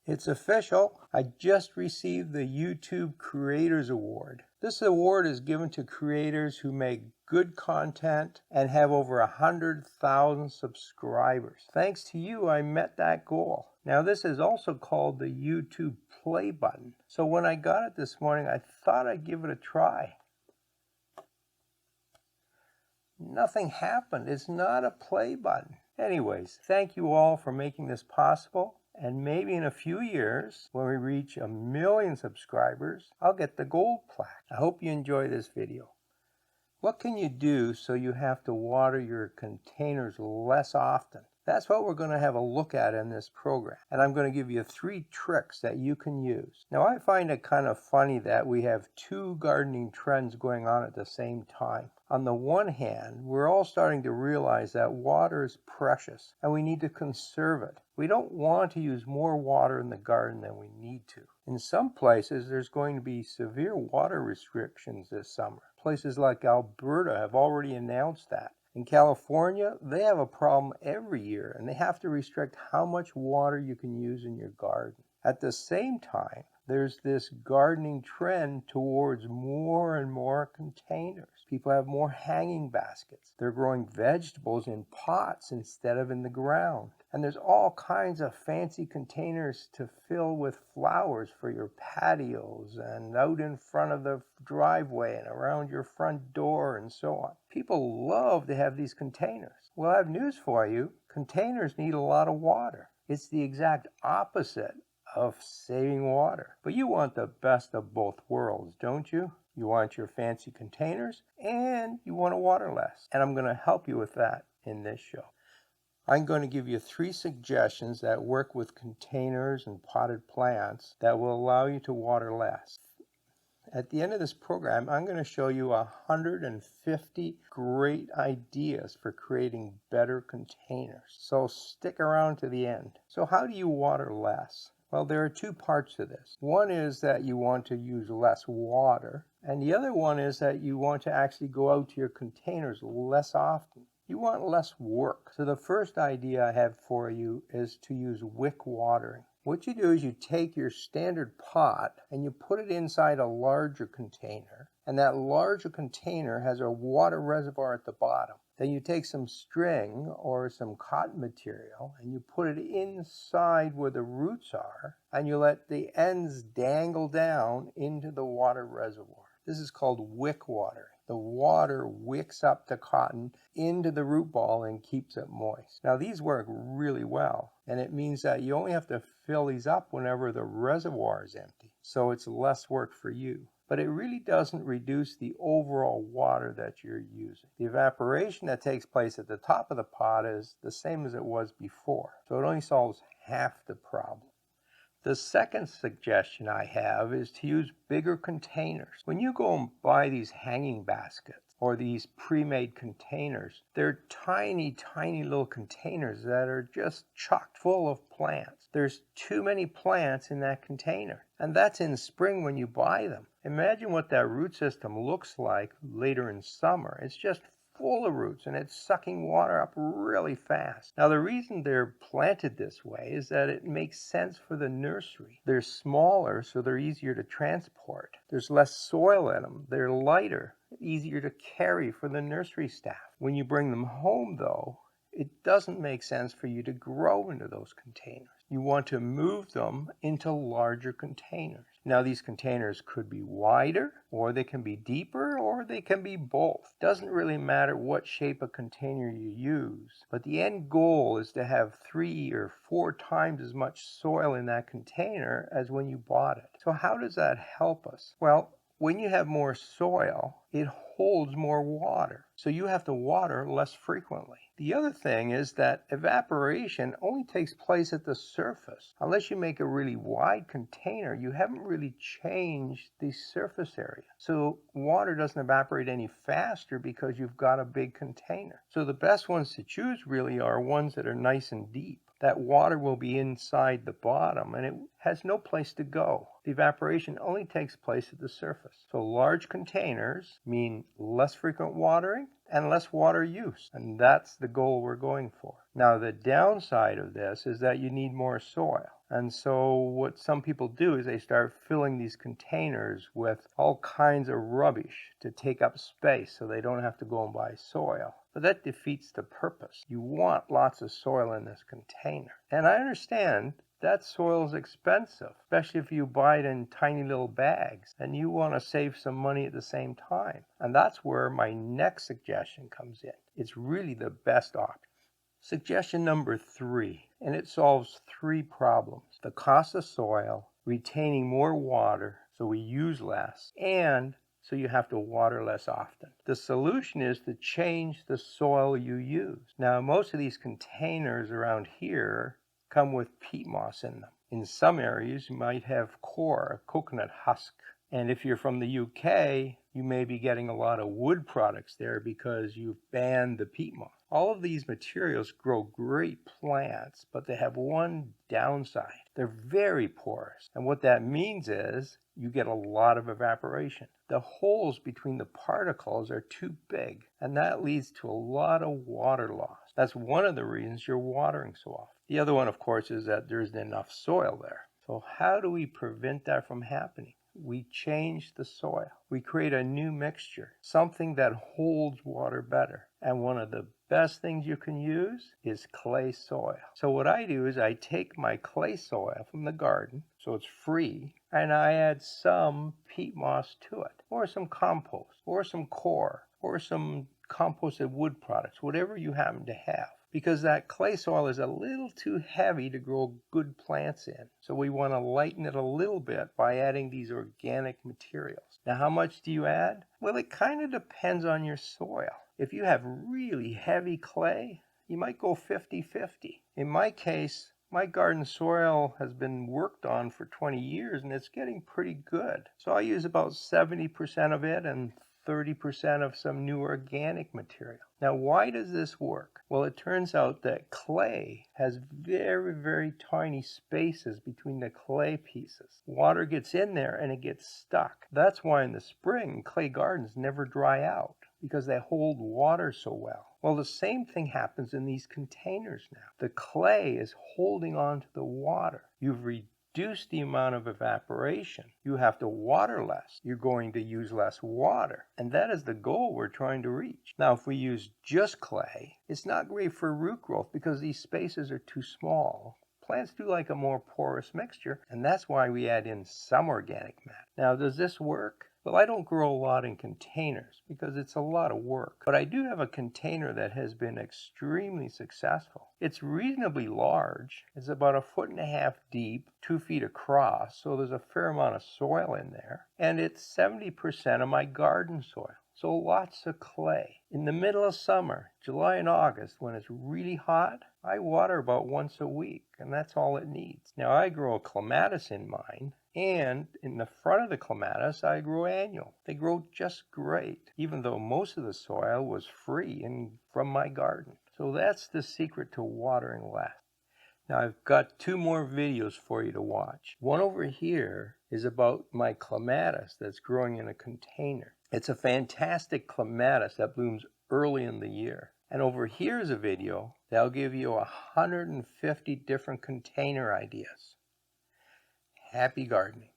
It's official. I just received the YouTube Creators Award. This award is given to creators who make good content and have over 100,000 subscribers. Thanks to you, I met that goal. Now, this is also called the YouTube play button. So when I got it this morning, I thought I'd give it a try. Nothing happened. It's not a play button. Anyways, thank you all for making this possible. And maybe in a few years, when we reach 1 million subscribers, I'll get the gold plaque. I hope you enjoy this video. What can you do so you have to water your containers less often? That's what we're going to have a look at in this program. And I'm going to give you 3 tricks that you can use. Now, I find it kind of funny that we have 2 gardening trends going on at the same time. On the one hand, we're all starting to realize that water is precious and we need to conserve it. We don't want to use more water in the garden than we need to. In some places, there's going to be severe water restrictions this summer. Places like Alberta have already announced that. In California, they have a problem every year and they have to restrict how much water you can use in your garden. At the same time, there's this gardening trend towards more and more containers. People have more hanging baskets. They're growing vegetables in pots instead of in the ground. And there's all kinds of fancy containers to fill with flowers for your patios and out in front of the driveway and around your front door and so on. People love to have these containers. Well, I have news for you. Containers need a lot of water. It's the exact opposite of saving water. But you want the best of both worlds, don't you? You want your fancy containers and you want to water less. And I'm going to help you with that in this show. I'm going to give you 3 suggestions that work with containers and potted plants that will allow you to water less. At the end of this program, I'm going to show you 150 great ideas for creating better containers. So stick around to the end. So how do you water less? Well, there are 2 parts to this. One is that you want to use less water, and the other one is that you want to actually go out to your containers less often. You want less work. So the first idea I have for you is to use wick watering. What you do is you take your standard pot and you put it inside a larger container, and that larger container has a water reservoir at the bottom. Then you take some string or some cotton material and you put it inside where the roots are, and you let the ends dangle down into the water reservoir. This is called wick watering. The water wicks up the cotton into the root ball and keeps it moist. Now, these work really well, and it means that you only have to fill these up whenever the reservoir is empty, so it's less work for you. But it really doesn't reduce the overall water that you're using. The evaporation that takes place at the top of the pot is the same as it was before, so it only solves half the problem. The second suggestion I have is to use bigger containers. When you go and buy these hanging baskets or these pre-made containers, they're tiny, tiny little containers that are just chock full of plants. There's too many plants in that container, and that's in spring when you buy them. Imagine what that root system looks like later in summer. It's just full of roots and it's sucking water up really fast. Now, the reason they're planted this way is that it makes sense for the nursery. They're smaller, so they're easier to transport. There's less soil in them. They're lighter, easier to carry for the nursery staff. When you bring them home, though, it doesn't make sense for you to grow into those containers. You want to move them into larger containers. Now, these containers could be wider, or they can be deeper, or they can be both. Doesn't really matter what shape of container you use, but the end goal is to have 3 or 4 times as much soil in that container as when you bought it. So how does that help us? Well, when you have more soil, it holds more water, so you have to water less frequently. The other thing is that evaporation only takes place at the surface. Unless you make a really wide container, you haven't really changed the surface area. So water doesn't evaporate any faster because you've got a big container. So the best ones to choose really are ones that are nice and deep. That water will be inside the bottom and it has no place to go. The evaporation only takes place at the surface. So large containers mean less frequent watering and less water use, and that's the goal we're going for. Now, the downside of this is that you need more soil. And so what some people do is they start filling these containers with all kinds of rubbish to take up space so they don't have to go and buy soil. But that defeats the purpose. You want lots of soil in this container. And I understand that soil is expensive, especially if you buy it in tiny little bags and you want to save some money at the same time. And that's where my next suggestion comes in. It's really the best option. Suggestion number 3, and it solves 3 problems: the cost of soil, retaining more water so we use less, and so you have to water less often. The solution is to change the soil you use. Now, most of these containers around here come with peat moss in them. In some areas, you might have coir, coconut husk. And if you're from the UK, you may be getting a lot of wood products there because you've banned the peat moss. All of these materials grow great plants, but they have one downside. They're very porous. And what that means is you get a lot of evaporation. The holes between the particles are too big, and that leads to a lot of water loss. That's one of the reasons you're watering so often. The other one, of course, is that there isn't enough soil there. So how do we prevent that from happening? We change the soil. We create a new mixture, something that holds water better. And one of the best things you can use is clay soil. So what I do is I take my clay soil from the garden, so it's free, and I add some peat moss to it, or some compost, or some coir, or some composted wood products, whatever you happen to have. Because that clay soil is a little too heavy to grow good plants in. So we want to lighten it a little bit by adding these organic materials. Now, how much do you add? Well, it kind of depends on your soil. If you have really heavy clay, you might go 50-50. In my case, my garden soil has been worked on for 20 years and it's getting pretty good. So I use about 70% of it and 30% of some new organic material. Now, why does this work? Well, it turns out that clay has very, very tiny spaces between the clay pieces. Water gets in there and it gets stuck. That's why in the spring, clay gardens never dry out, because they hold water so well. Well, the same thing happens in these containers now. The clay is holding on to the water. You've reduce the amount of evaporation. You have to water less. You're going to use less water. And that is the goal we're trying to reach. Now, if we use just clay, it's not great for root growth because these spaces are too small. Plants do like a more porous mixture, and that's why we add in some organic matter. Now, does this work? Well, I don't grow a lot in containers because it's a lot of work, but I do have a container that has been extremely successful. It's reasonably large. It's about 1.5 feet deep, 2 feet across, so there's a fair amount of soil in there, and it's 70% of my garden soil. So lots of clay. In the middle of summer, July and August, when it's really hot, I water about once a week, and that's all it needs. Now, I grow a clematis in mine, and in the front of the clematis, I grow annual. They grow just great, even though most of the soil was free and from my garden. So that's the secret to watering less. Now, I've got 2 more videos for you to watch. One over here is about my clematis that's growing in a container. It's a fantastic clematis that blooms early in the year. And over here is a video that'll give you 150 different container ideas. Happy gardening.